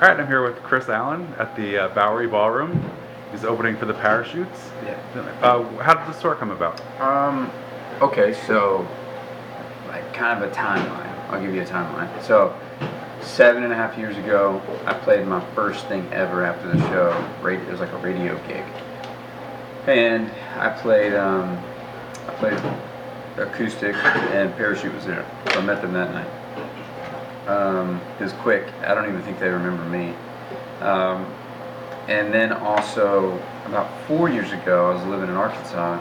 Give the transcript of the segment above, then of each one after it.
All right, I'm here with Kris Allen at the Bowery Ballroom. He's opening for the Parachutes. Yeah. How did the tour come about? Okay, so like kind of a timeline. I'll give you a timeline. So 7.5 years ago, I played my first thing ever after the show. It was like a radio gig, and I played Acoustic, and Parachute was there. So I met them that night. It was quick. I don't even think they remember me. And then also about 4 years ago, I was living in Arkansas,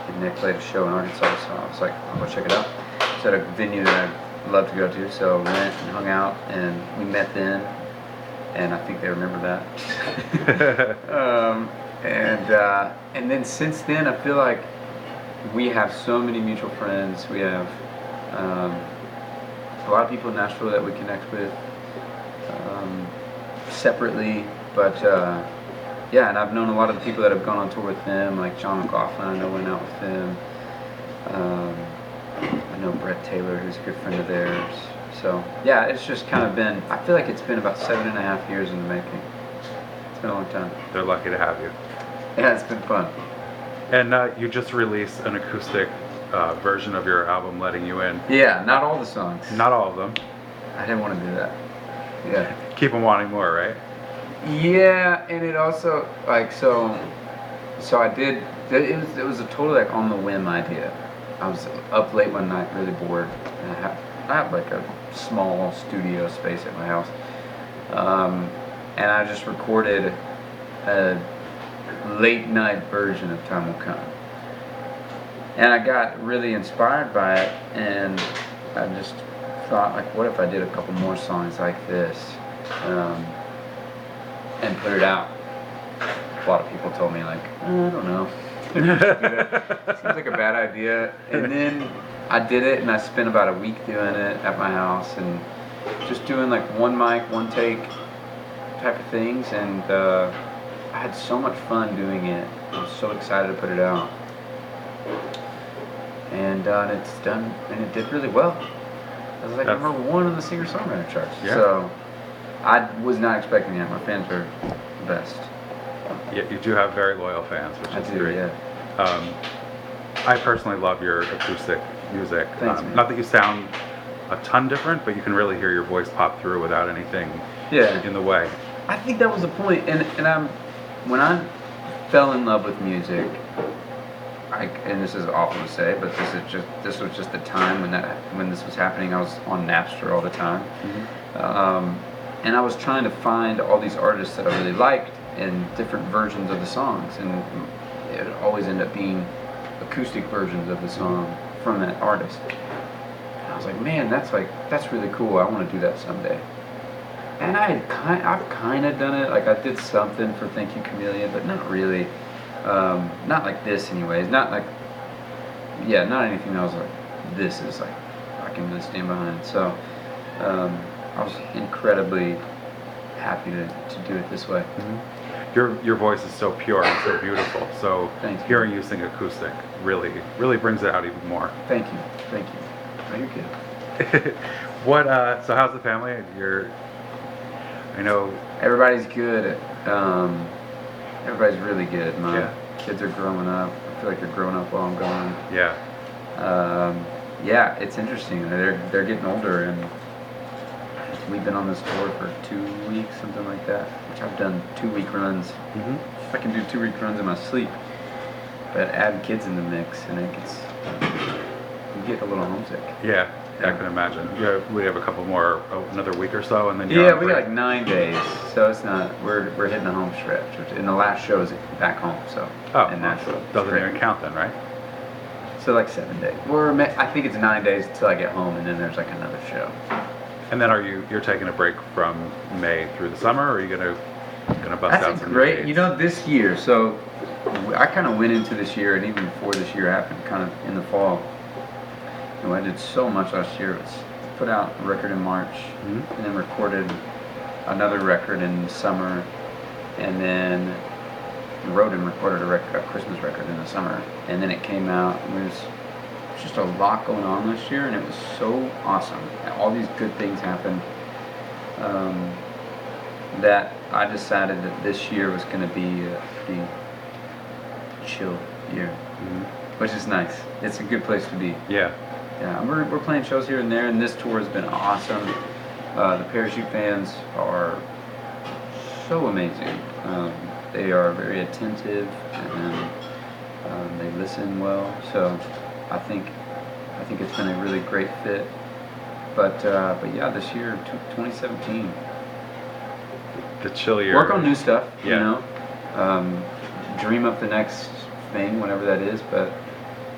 and Nick played a show in Arkansas, so I was like, I'll go check it out. It's at a venue that I'd love to go to, so went and hung out, and we met then, and I think they remember that. And then since then, I feel like we have so many mutual friends. We have a lot of people in Nashville that we connect with separately, but yeah, and I've known a lot of the people that have gone on tour with them, like John McLaughlin. I know went out with them. I know Brett Taylor, who's a good friend of theirs. So yeah, it's just kind of been. I feel like it's been about 7.5 years in the making. It's been a long time. They're lucky to have you. Yeah, it's been fun. And you just released an acoustic version of your album, Letting You In. Yeah, not all the songs. Not all of them. I didn't want to do that. Yeah. Keep them wanting more, right? Yeah, and it also like so I did. It was a totally like on the whim idea. I was up late one night, really bored, and I have like a small studio space at my house, and I just recorded a late night version of Time Will Come. And I got really inspired by it, and I just thought, like, what if I did a couple more songs like this, and put it out? A lot of people told me, like, I don't know. Seems like a bad idea. And then I did it, and I spent about a week doing it at my house, and just doing like one mic, one take type of things, and I had so much fun doing it. I was so excited to put it out. And it's done, and it did really well. I was like number one on the singer-songwriter charts. Yeah. So I was not expecting that. My fans are the best. Yeah, you do have very loyal fans, which is great. Yeah. I personally love your acoustic music. Thanks, man. Not that you sound a ton different, but you can really hear your voice pop through without anything in the way. I think that was the point. And when I fell in love with music, and this is awful to say, but this was just the time when this was happening. I was on Napster all the time, and I was trying to find all these artists that I really liked and different versions of the songs, and it would always end up being acoustic versions of the song from that artist. And I was like, man, that's really cool. I want to do that someday. And I've kind of done it. Like I did something for Thank You Chameleon, but not really. Not like this anyways, not anything that was like, this is like, I can really stand behind. So, I was incredibly happy to do it this way. Mm-hmm. Your voice is so pure and so beautiful, so Thanks, hearing you sing acoustic really brings it out even more. Thank you. Oh, you're good. So how's the family? I know. Everybody's good. Everybody's really good. My kids are growing up. I feel like they're growing up while I'm gone. Yeah. Yeah, it's interesting. They're getting older, and we've been on this tour for 2 weeks, something like that. Which I've done 2-week runs. I can do 2-week runs in my sleep, but add kids in the mix, and you get a little homesick. Yeah. I can imagine. Yeah, we have a couple more, another week or so, and then we got like 9 days, so it's not. We're hitting the home stretch, and the last show is back home, so. And Nashville doesn't even count then, right? So like 7 days. I think it's 9 days until I get home, and then there's like another show. And then you're taking a break from May through the summer, or are you gonna bust out some great. dates? You know, this year, so I kind of went into this year, and even before this year happened, kind of in the fall. I did so much last year. Put out a record in March, and then recorded another record in the summer, and then wrote and recorded a Christmas record in the summer, and then it came out. And it was just a lot going on this year, and it was so awesome. All these good things happened. that I decided that this year was going to be a pretty chill year, which is nice. It's a good place to be. Yeah. Yeah, we're playing shows here and there, and this tour has been awesome. The Parachute fans are so amazing. They are very attentive and they listen well. So I think it's been a really great fit. But yeah, this year, 2017. The chill year. Work on new stuff. Yeah. You know, dream up the next thing, whatever that is. But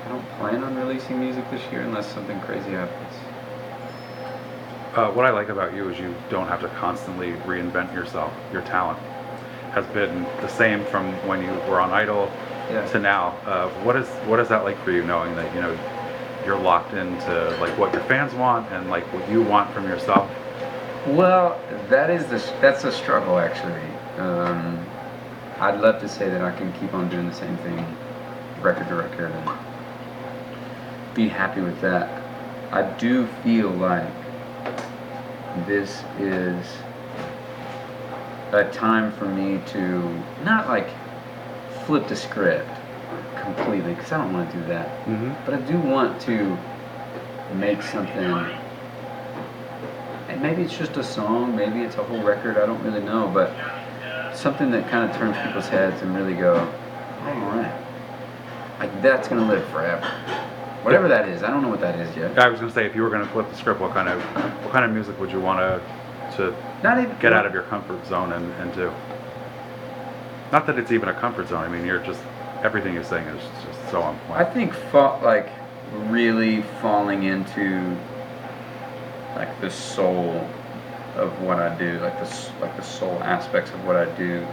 I don't plan on releasing music this year unless something crazy happens. What I like about you is you don't have to constantly reinvent yourself. Your talent has been the same from when you were on Idol to now. What is that like for you, knowing that you're locked into like what your fans want and like what you want from yourself? Well, that's a struggle actually. I'd love to say that I can keep on doing the same thing, record to record, and be happy with that. I do feel like this is a time for me to not like flip the script completely, because I don't want to do that. But I do want to make something, and maybe it's just a song, maybe it's a whole record, I don't really know, but something that kind of turns people's heads and really go, alright, like that's going to live forever. Whatever that is, I don't know what that is yet. I was going to say, if you were going to flip the script, what kind of music would you want to get out of your comfort zone and do? Not that it's even a comfort zone. I mean, you're just, everything you're saying is just so on point. I think like really falling into like the soul of what I do, like the soul aspects of what I do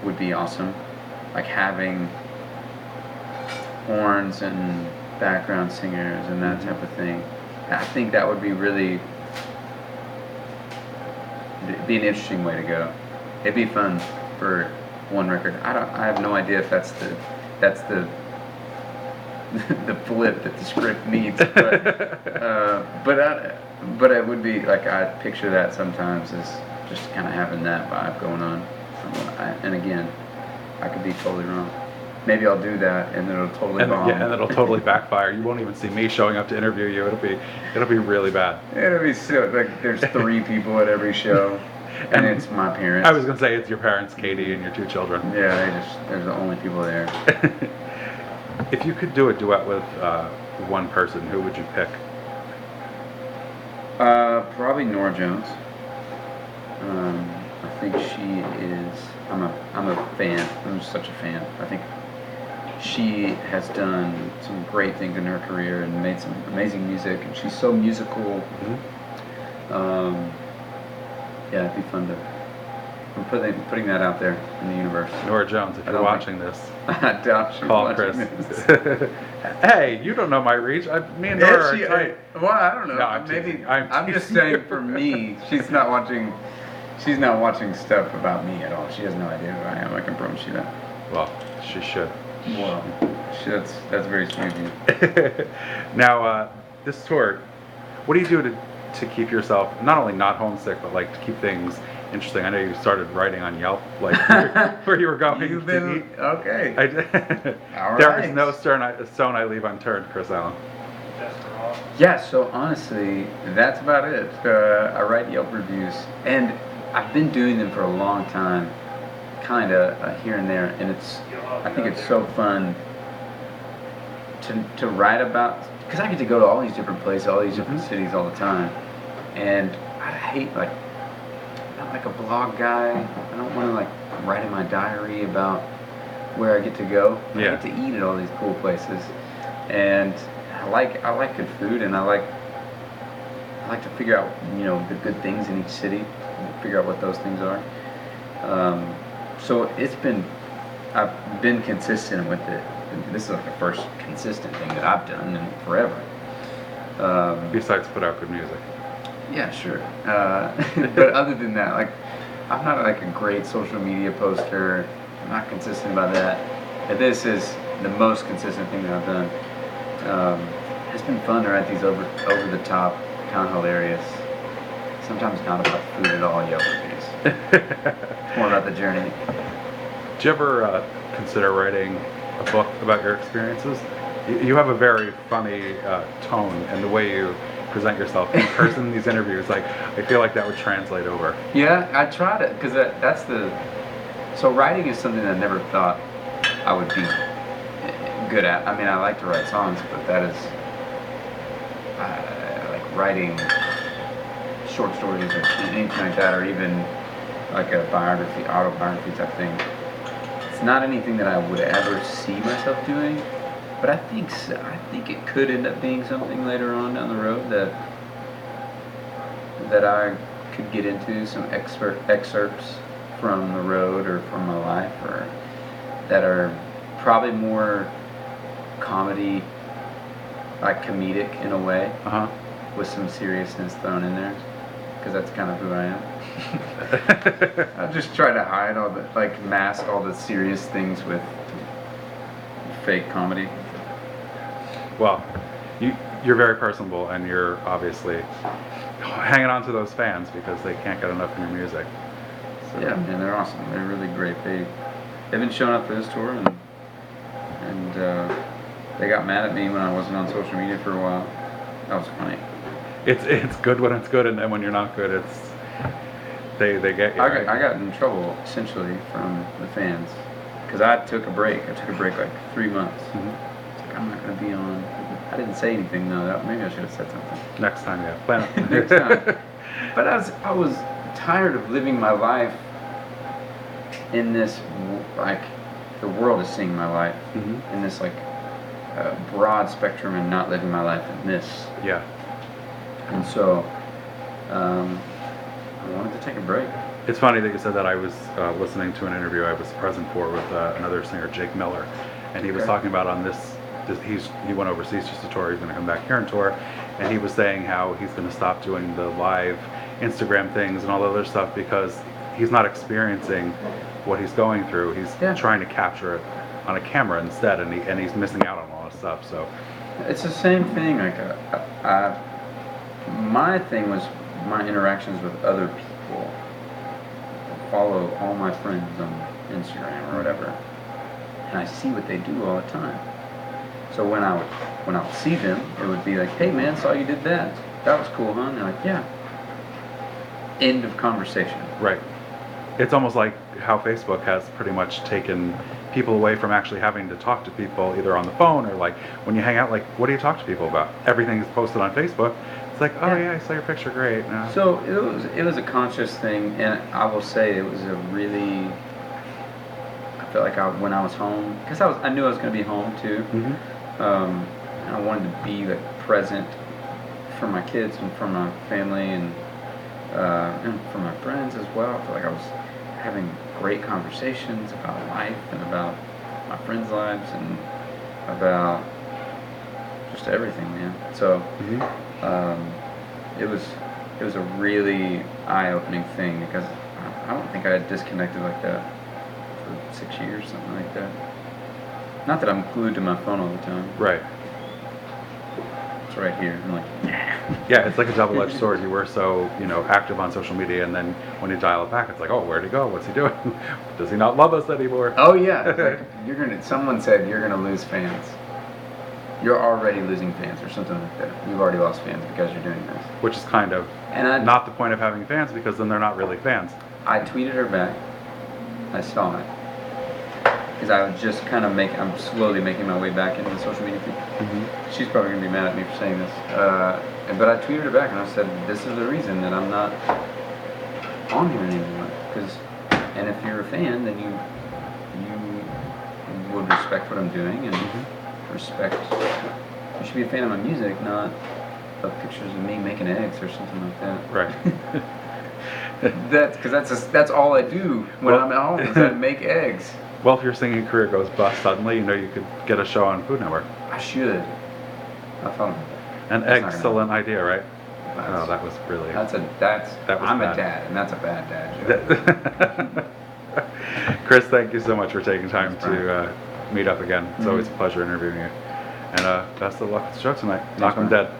would be awesome. Like having horns and background singers and that type of thing. I think that would be really be an interesting way to go. It'd be fun for one record. I have no idea if that's the the flip that the script needs, but it would be like, I picture that sometimes as just kind of having that vibe going on. And again, I could be totally wrong. Maybe I'll do that and it'll totally bomb. Yeah, and it'll totally backfire. You won't even see me showing up to interview you. It'll be really bad. It'll be so, like there's 3 people at every show, and it's my parents. I was gonna say it's your parents, Katie, and your 2 children. Yeah, they're the only people there. If you could do a duet with one person, who would you pick? Probably Norah Jones. I think she is. I'm a fan. I'm such a fan. I think she has done some great things in her career and made some amazing music, and she's so musical. Yeah, it'd be fun to. I'm putting that out there in the universe. Norah Jones, if you're watching this, I doubt she's call watching Kris. this. Hey, you don't know my reach. Me and Norah are tight. Well, I don't know. No, I'm Maybe teasing. I'm just saying for me, she's not watching. She's not watching stuff about me at all. She has no idea who I am. I can promise you that. Well, she should. Well, that's very sweet of you. Now, this tour, what do you do to keep yourself not only not homesick, but like to keep things interesting? I know you started writing on Yelp, like where you were going You've to been eat. okay. All There right. is no stone I leave unturned, Kris Allen. Yeah, so honestly, that's about it. I write Yelp reviews, and I've been doing them for a long time, kind of here and there, and I think it's so fun to write about, because I get to go to all these different places, all these different cities all the time, and I hate I'm not like a blog guy. I don't want to like write in my diary about where I get to go. I get to eat at all these cool places, and I like good food, and I like to figure out the good things in each city, and figure out what those things are. So I've been consistent with it. This is like the first consistent thing that I've done in forever. Besides put out good music. Yeah, sure. But other than that, like, I'm not like a great social media poster. I'm not consistent about that. And this is the most consistent thing that I've done. It's been fun to write these over the top, kind of hilarious sometimes not about food at all, Yellow Bees. It's more about the journey. Did you ever consider writing a book about your experiences? You have a very funny tone, and the way you present yourself in person in these interviews, like, I feel like that would translate over. Yeah, I tried it, because that's the... So writing is something that I never thought I would be good at. I mean, I like to write songs, but that is... like writing short stories or anything like that, or even like a biography, autobiography type thing. It's not anything that I would ever see myself doing, but I think it could end up being something later on down the road that I could get into some excerpts from the road or from my life, or that are probably more comedy, like comedic in a way, with some seriousness thrown in there, because that's kind of who I am. I just try to hide all the, like, mask all the serious things with fake comedy. Well, you're very personable, and you're obviously hanging on to those fans because they can't get enough of your music. So. Yeah, man, they're awesome. They're really great. They've been showing up for this tour, and they got mad at me when I wasn't on social media for a while. That was funny. It's good when it's good, and then when you're not good, it's they get you. I got in trouble essentially from the fans because I took a break. I took a break like 3 months. Mm-hmm. It's like, I'm not gonna be on. I didn't say anything though. Maybe I should have said something. Next time, yeah. Plan it. Next time. But I was tired of living my life in this, like, the world is seeing my life in this, like, broad spectrum, and not living my life in this. Yeah. And so I wanted to take a break. It's funny that you said that. I was listening to an interview I was present for with another singer, Jake Miller, and he was talking about on this he went overseas just to tour. He's going to come back here and tour, and he was saying how he's going to stop doing the live Instagram things and all the other stuff because he's not experiencing what he's going through. He's trying to capture it on a camera instead, and he's missing out on all this stuff. So it's the same thing. Like my thing was my interactions with other people. I follow all my friends on Instagram or whatever, and I see what they do all the time. So when I would see them, it would be like, "Hey man, saw you did that. That was cool, huh?" And they're like, "Yeah." End of conversation. Right. It's almost like how Facebook has pretty much taken people away from actually having to talk to people either on the phone or, like, when you hang out, like, what do you talk to people about? Everything is posted on Facebook. It's like, oh yeah, I saw your picture, great. No. So it was a conscious thing, and I will say it was a really. I felt like when I was home, because I knew I was going to be home too. And I wanted to be, like, present for my kids and for my family and for my friends as well. I feel like I was having great conversations about life and about my friends' lives and about just everything, man. So it was a really eye-opening thing because I don't think I had disconnected like that for 6 years, something like that. Not that I'm glued to my phone all the time. Right. It's right here. I'm like, yeah, it's like a double-edged sword. You were so, active on social media, and then when you dial it back, it's like, oh, where'd he go? What's he doing? Does he not love us anymore? Oh yeah. Like, someone said you're gonna lose fans. You're already losing fans or something like that. You've already lost fans because you're doing this. Which is kind of not the point of having fans, because then they're not really fans. I tweeted her back. I saw it. Because I was just kind of I'm slowly making my way back into the social media thing. She's probably going to be mad at me for saying this. But I tweeted her back and I said, this is the reason that I'm not on here anymore. And if you're a fan, then you would respect what I'm doing and respect. You should be a fan of my music, not of pictures of me making eggs or something like that. Right. That's all I do when I'm at home is I make eggs. Well, if your singing career goes bust suddenly, you could get a show on Food Network. I should. I thought about that. An excellent idea, right? Oh, that was really. I'm a dad, and that's a bad dad joke. Kris, thank you so much for taking time to meet up again. It's always a pleasure interviewing you. And best of luck with the show tonight. Knock 'em dead.